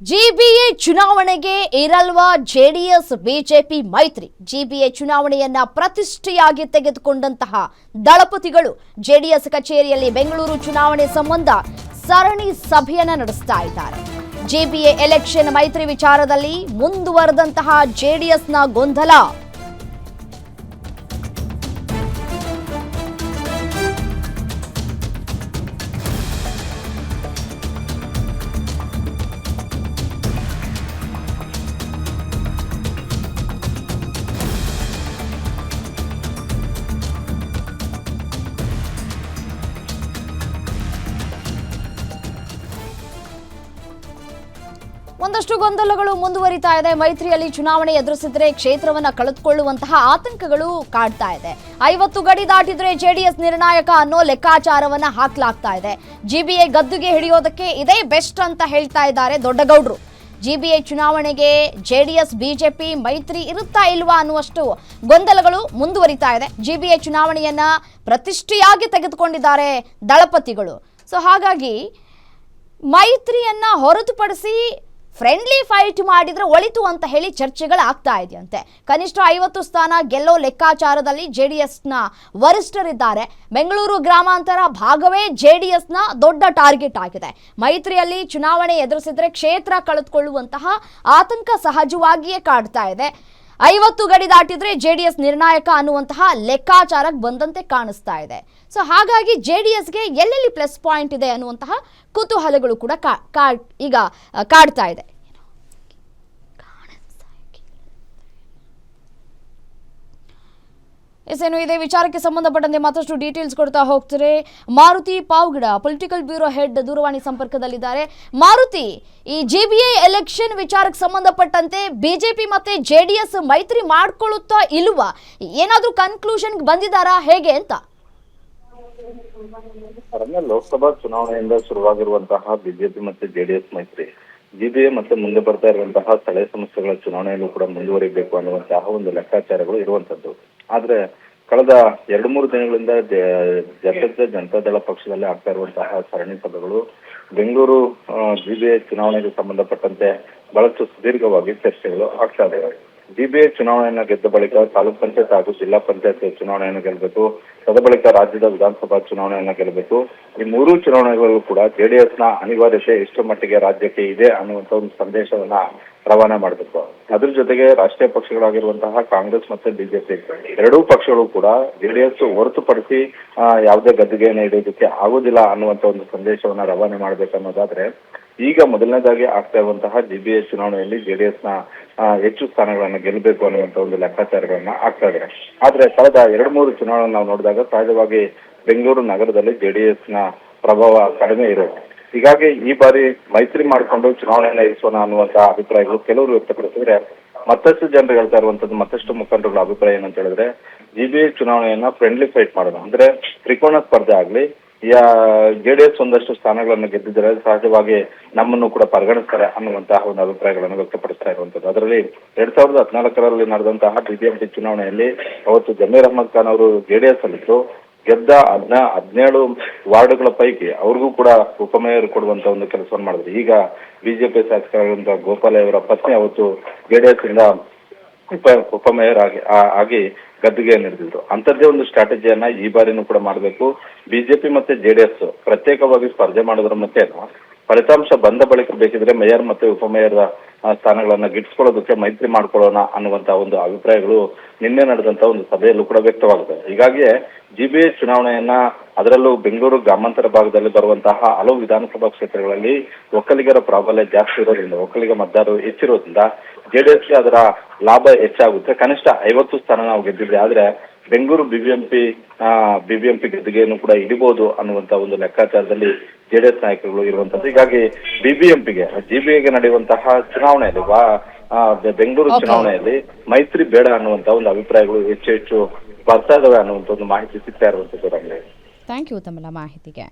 GBA ಚುನಾವಣೆಗೆ ಇರಲ್ವಾ JDS BJP ಮೈತ್ರಿ? GBA ಚುನಾವಣೆಯನ್ನ ಪ್ರತಿಷ್ಠೆಯಾಗಿ ತೆಗೆದುಕೊಂಡಂತಹ ದಳಪತಿಗಳು JDS ಕಚೇರಿಯಲ್ಲಿ ಬೆಂಗಳೂರು ಚುನಾವಣೆ ಸಂಬಂಧ ಸರಣಿ ಸಭೆಯನ್ನ ನಡೆಸ್ತಾ ಇದ್ದಾರೆ. ಜಿಬಿಎ ಎಲೆಕ್ಷನ್ ಮೈತ್ರಿ ವಿಚಾರದಲ್ಲಿ ಮುಂದುವರೆದಂತಹ ಜೆಡಿಎಸ್ನ ಗೊಂದಲ. ಒಂದಷ್ಟು ಗೊಂದಲಗಳು ಮುಂದುವರಿತಾ ಇದೆ. ಮೈತ್ರಿಯಲ್ಲಿ ಚುನಾವಣೆ ಎದುರಿಸಿದ್ರೆ ಕ್ಷೇತ್ರವನ್ನ ಕಳೆದುಕೊಳ್ಳುವಂತಹ ಆತಂಕಗಳು ಕಾಡ್ತಾ ಇದೆ. 50 ಗಡಿ ದಾಟಿದ್ರೆ ಜೆಡಿಎಸ್ ನಿರ್ಣಾಯಕ ಅನ್ನೋ ಲೆಕ್ಕಾಚಾರವನ್ನ ಹಾಕಲಾಗ್ತಾ ಇದೆ. ಜಿಬಿಎ ಗದ್ದುಗೆ ಹಿಡಿಯೋದಕ್ಕೆ ಇದೇ ಬೆಸ್ಟ್ ಅಂತ ಹೇಳ್ತಾ ಇದ್ದಾರೆ ದೊಡ್ಡಗೌಡರು. ಜಿಬಿಎ ಚುನಾವಣೆಗೆ ಜೆಡಿಎಸ್ ಬಿಜೆಪಿ ಮೈತ್ರಿ ಇರುತ್ತಾ ಇಲ್ವಾ ಅನ್ನುವಷ್ಟು ಗೊಂದಲಗಳು ಮುಂದುವರಿತಾ ಇದೆ. ಜಿಬಿಎ ಚುನಾವಣೆಯನ್ನ ಪ್ರತಿಷ್ಠೆಯಾಗಿ ತೆಗೆದುಕೊಂಡಿದ್ದಾರೆ ದಳಪತಿಗಳು. ಸೊ ಹಾಗಾಗಿ ಮೈತ್ರಿಯನ್ನ ಹೊರತುಪಡಿಸಿ ಫ್ರೆಂಡ್ಲಿ ಫೈಟ್ ಮಾಡಿದ್ರೆ ಒಳಿತು ಅಂತ ಹೇಳಿ ಚರ್ಚೆಗಳಾಗ್ತಾ ಇದೆಯಂತೆ. ಕನಿಷ್ಠ 50 ಸ್ಥಾನ ಗೆಲ್ಲೋ ಲೆಕ್ಕಾಚಾರದಲ್ಲಿ ಜೆಡಿಎಸ್ನ ವರಿಷ್ಠರಿದ್ದಾರೆ. ಬೆಂಗಳೂರು ಗ್ರಾಮಾಂತರ ಭಾಗವೇ ಜೆಡಿಎಸ್ನ ದೊಡ್ಡ ಟಾರ್ಗೆಟ್ ಆಗಿದೆ. ಮೈತ್ರಿಯಲ್ಲಿ ಚುನಾವಣೆ ಎದುರಿಸಿದ್ರೆ ಕ್ಷೇತ್ರ ಕಳೆದುಕೊಳ್ಳುವಂತಹ ಆತಂಕ ಸಹಜವಾಗಿಯೇ ಕಾಡ್ತಾ ಇದೆ. 50 ಗಡಿ ದಾಟಿದ್ರೆ ಜೆಡಿಎಸ್ ನಿರ್ಣಾಯಕ ಅನ್ನುವಂತಹ ಲೆಕ್ಕಾಚಾರಕ್ಕೆ ಬಂದಂತೆ ಕಾಣಿಸ್ತಾ ಇದೆ. ಸೊ ಹಾಗಾಗಿ ಜೆಡಿಎಸ್ಗೆ ಎಲ್ಲೆಲ್ಲಿ ಪ್ಲಸ್ ಪಾಯಿಂಟ್ ಇದೆ ಅನ್ನುವಂತಹ ಕುತೂಹಲಗಳು ಕೂಡ ಈಗ ಕಾಡ್ತಾ ಇದೆ. ಏನು ಇದೇ ವಿಚಾರಕ್ಕೆ ಸಂಬಂಧಪಟ್ಟಂತೆ ಮತ್ತಷ್ಟು ಡೀಟೇಲ್ಸ್ ಕೊಡ್ತಾ ಹೋಗ್ತಾರೆ Maruti Pavagada, political bureau head ದೂರವಾಣಿ ಸಂಪರ್ಕದಲ್ಲಿದ್ದಾರೆ. ಮಾರುತಿ, ಈ ಜಿಬಿಎ ಎಲೆಕ್ಷನ್ ವಿಚಾರಕ್ಕೆ ಸಂಬಂಧಪಟ್ಟಂತೆ ಬಿಜೆಪಿ ಮತ್ತೆ ಜೆಡಿಎಸ್ ಮೈತ್ರಿ ಮಾಡ್ಕೊಳ್ಳುತ್ತಾ ಇಲ್ವಾ? ಏನಾದ್ರೂ ಕನ್ಕ್ಲೂಷನ್ಗೆ ಬಂದಿದ್ದಾರಾ, ಹೇಗೆ ಅಂತ? ಲೋಕಸಭಾ ಚುನಾವಣೆಯಿಂದ ಶುರುವಾಗಿರುವಂತಹ ಬಿಜೆಪಿ ಮತ್ತೆ ಜೆಡಿಎಸ್ ಮೈತ್ರಿ ಜಿಬಿಎ ಮತ್ತೆ ಮುಂದೆ ಬರ್ತಾ ಇರುವಂತಹ ಸ್ಥಳೀಯ ಸಮಸ್ಯೆಗಳ ಚುನಾವಣೆಯಲ್ಲೂ ಕೂಡ ಮುಂದುವರಿಬೇಕು ಅನ್ನುವಂತಹ ಒಂದು ಲೆಕ್ಕಾಚಾರಗಳು ಇರುವಂತದ್ದು. ಆದ್ರೆ ಕಳೆದ 2-3 ದಿನಗಳಿಂದ ಜನತಾದಳ ಪಕ್ಷದಲ್ಲಿ ಆಗ್ತಾ ಇರುವಂತಹ ಸರಣಿ ಸಭೆಗಳು ಬೆಂಗಳೂರು ಜಿಬಿಎ ಚುನಾವಣೆಗೆ ಸಂಬಂಧಪಟ್ಟಂತೆ ಬಹಳಷ್ಟು ಸುದೀರ್ಘವಾಗಿ ಚರ್ಚೆಗಳು ಆಗ್ತಾ ಇದ್ದಾವೆ. ಜಿಬಿಎ ಚುನಾವಣೆಯನ್ನ ಗೆದ್ದ ಬಳಿಕ ತಾಲೂಕ್ ಪಂಚಾಯತ್ ಹಾಗೂ ಜಿಲ್ಲಾ ಪಂಚಾಯತ್ ಚುನಾವಣೆಯನ್ನು ಗೆಲ್ಲಬೇಕು, ತದ ಬಳಿಕ ರಾಜ್ಯದ ವಿಧಾನಸಭಾ ಚುನಾವಣೆಯನ್ನ ಗೆಲ್ಲಬೇಕು. ಈ 3 ಚುನಾವಣೆಗಳಲ್ಲೂ ಕೂಡ ಜೆಡಿಎಸ್ ನ ಅನಿವಾರ್ಯತೆ ಎಷ್ಟು ಮಟ್ಟಿಗೆ ರಾಜ್ಯಕ್ಕೆ ಇದೆ ಅನ್ನುವಂತ ಒಂದು ಸಂದೇಶವನ್ನ ರವಾನೆ ಮಾಡಬೇಕು. ಅದ್ರ ಜೊತೆಗೆ ರಾಷ್ಟ್ರೀಯ ಪಕ್ಷಗಳಾಗಿರುವಂತಹ ಕಾಂಗ್ರೆಸ್ ಮತ್ತೆ ಬಿಜೆಪಿ ಎರಡೂ ಪಕ್ಷಗಳು ಕೂಡ ಜೆಡಿಎಸ್ ಹೊರತುಪಡಿಸಿ ಯಾವುದೇ ಗದ್ದುಗೆಯನ್ನು ಇಡೋದಕ್ಕೆ ಆಗುದಿಲ್ಲ ಅನ್ನುವಂತ ಒಂದು ಸಂದೇಶವನ್ನ ರವಾನೆ ಮಾಡ್ಬೇಕನ್ನೋದಾದ್ರೆ ಈಗ ಮೊದಲನೇದಾಗಿ ಆಗ್ತಾ ಇರುವಂತಹ ಜಿಬಿಎ ಚುನಾವಣೆಯಲ್ಲಿ ಜೆಡಿಎಸ್ ನ ಹೆಚ್ಚು ಸ್ಥಾನಗಳನ್ನ ಗೆಲ್ಲಬೇಕು ಅನ್ನುವಂತ ಒಂದು ಲೆಕ್ಕಾಚಾರಗಳನ್ನ ಆಗ್ತಾ ಇದೆ. ಆದ್ರೆ ಕಳೆದ 2-3 ಚುನಾವಣೆ ನಾವು ನೋಡಿದಾಗ ಸಹಜವಾಗಿ ಬೆಂಗಳೂರು ನಗರದಲ್ಲಿ ಜೆಡಿಎಸ್ ನ ಪ್ರಭಾವ ಕಡಿಮೆ ಇರೋದು. ಹೀಗಾಗಿ ಈ ಬಾರಿ ಮೈತ್ರಿ ಮಾಡಿಕೊಂಡು ಚುನಾವಣೆಯನ್ನ ಇರಿಸೋಣ ಅನ್ನುವಂತ ಅಭಿಪ್ರಾಯಗಳು ಕೆಲವರು ವ್ಯಕ್ತಪಡಿಸಿದ್ರೆ, ಮತ್ತಷ್ಟು ಜನರು ಹೇಳ್ತಾ ಇರುವಂತದ್ದು, ಮತ್ತಷ್ಟು ಮುಖಂಡರುಗಳ ಅಭಿಪ್ರಾಯ ಏನಂತ ಹೇಳಿದ್ರೆ ಜಿಬಿಎ ಚುನಾವಣೆಯನ್ನ ಫ್ರೆಂಡ್ಲಿ ಫೈಟ್ ಮಾಡೋಣ, ಅಂದ್ರೆ ತ್ರಿಕೋನ ಸ್ಪರ್ಧೆ ಆಗ್ಲಿ, ಜೆಡಿಎಸ್ ಒಂದಷ್ಟು ಸ್ಥಾನಗಳನ್ನು ಗೆದ್ದಿದ್ದಾರೆ, ಸಹಜವಾಗಿ ನಮ್ಮನ್ನು ಕೂಡ ಪರಿಗಣಿಸ್ತಾರೆ ಅನ್ನುವಂತಹ ಒಂದು ಅಭಿಪ್ರಾಯಗಳನ್ನು ವ್ಯಕ್ತಪಡಿಸ್ತಾ ಇರುವಂತದ್ದು. ಅದರಲ್ಲಿ 2014ರಲ್ಲಿ ನಡೆದಂತಹ ಬಿಬಿಎಂಪಿ ಚುನಾವಣೆಯಲ್ಲಿ ಅವತ್ತು ಜಮೀರ್ ಅಹಮದ್ ಖಾನ್ ಅವರು ಜೆಡಿಎಸ್ ಅಲ್ಲಿದ್ದು ಗೆದ್ದ 17 ವಾರ್ಡ್ಗಳ ಪೈಕಿ ಅವ್ರಿಗೂ ಕೂಡ ಉಪಮೇಯರ್ ಕೊಡುವಂತ ಒಂದು ಕೆಲಸವನ್ನು ಮಾಡಿದ್ರು. ಈಗ ಬಿಜೆಪಿ ಶಾಸಕರಾದಂತಹ ಗೋಪಾಲ ಅವರ ಪತ್ನಿ ಅವತ್ತು ಜೆಡಿಎಸ್ ಇಂದ ಉಪಮೇಯರ್ ಆಗಿ ಗದ್ದುಗೆ ನಡೆದಿದ್ರು. ಅಂತದ್ದೇ ಒಂದು ಸ್ಟ್ರಾಟಜಿಯನ್ನ ಈ ಬಾರಿನೂ ಕೂಡ ಮಾಡಬೇಕು. ಬಿಜೆಪಿ ಮತ್ತೆ ಜೆಡಿಎಸ್ ಪ್ರತ್ಯೇಕವಾಗಿ ಸ್ಪರ್ಧೆ ಮಾಡೋದ್ರ ಮತ್ತೆ ಫಲಿತಾಂಶ ಬಂದ ಬಳಿಕ ಬೇಕಿದ್ರೆ ಮೇಯರ್ ಮತ್ತೆ ಉಪಮೇಯರ್ ಸ್ಥಾನಗಳನ್ನ ಗಿಟ್ಟಿಸ್ಕೊಳ್ಳೋದಕ್ಕೆ ಮೈತ್ರಿ ಮಾಡ್ಕೊಳ್ಳೋಣ ಅನ್ನುವಂತ ಒಂದು ಅಭಿಪ್ರಾಯಗಳು ನಿನ್ನೆ ನಡೆದಂತ ಒಂದು ಸಭೆಯಲ್ಲೂ ಕೂಡ ವ್ಯಕ್ತವಾಗಿದೆ. ಹೀಗಾಗಿ ಜಿಬಿಎ ಚುನಾವಣೆಯನ್ನ, ಅದರಲ್ಲೂ ಬೆಂಗಳೂರು ಗ್ರಾಮಾಂತರ ಭಾಗದಲ್ಲಿ ಬರುವಂತಹ ಹಲವು ವಿಧಾನಸಭಾ ಕ್ಷೇತ್ರಗಳಲ್ಲಿ ಒಕ್ಕಲಿಗರ ಪ್ರಾಬಲ್ಯ ಜಾಸ್ತಿ ಇರೋದ್ರಿಂದ, ಒಕ್ಕಲಿಗ ಮತದಾರರು ಹೆಚ್ಚಿರೋದ್ರಿಂದ ಜೆಡಿಎಸ್ಗೆ ಅದರ ಲಾಭ ಹೆಚ್ಚಾಗುತ್ತೆ. ಕನಿಷ್ಠ 50 ಸ್ಥಾನ ನಾವು ಗೆದ್ದಿದ್ರೆ, ಆದ್ರೆ ಬೆಂಗಳೂರು ಬಿಬಿಎಂಪಿ ಗದ್ದುಗೆಯನ್ನು ಕೂಡ ಹಿಡಿಬಹುದು ಅನ್ನುವಂತ ಒಂದು ಲೆಕ್ಕಾಚಾರದಲ್ಲಿ ಜೆಡಿಎಸ್ ನಾಯಕರುಗಳು ಇರುವಂತದ್ದು. ಹೀಗಾಗಿ ಜಿಬಿಎಗೆ ನಡೆಯುವಂತಹ ಚುನಾವಣೆಯಲ್ಲಿ ಬೆಂಗಳೂರು ಚುನಾವಣೆಯಲ್ಲಿ ಮೈತ್ರಿ ಬೇಡ ಅನ್ನುವಂತ ಒಂದು ಅಭಿಪ್ರಾಯಗಳು ಹೆಚ್ಚು ಬರ್ತಾ ಇದಾವೆ ಅನ್ನುವಂತ ಒಂದು ಮಾಹಿತಿ ಸಿಗ್ತಾ ಇರುವಂತದ್ದು. ಥ್ಯಾಂಕ್ ಯು ತಮ್ಮ ಮಾಹಿತಿಗೆ.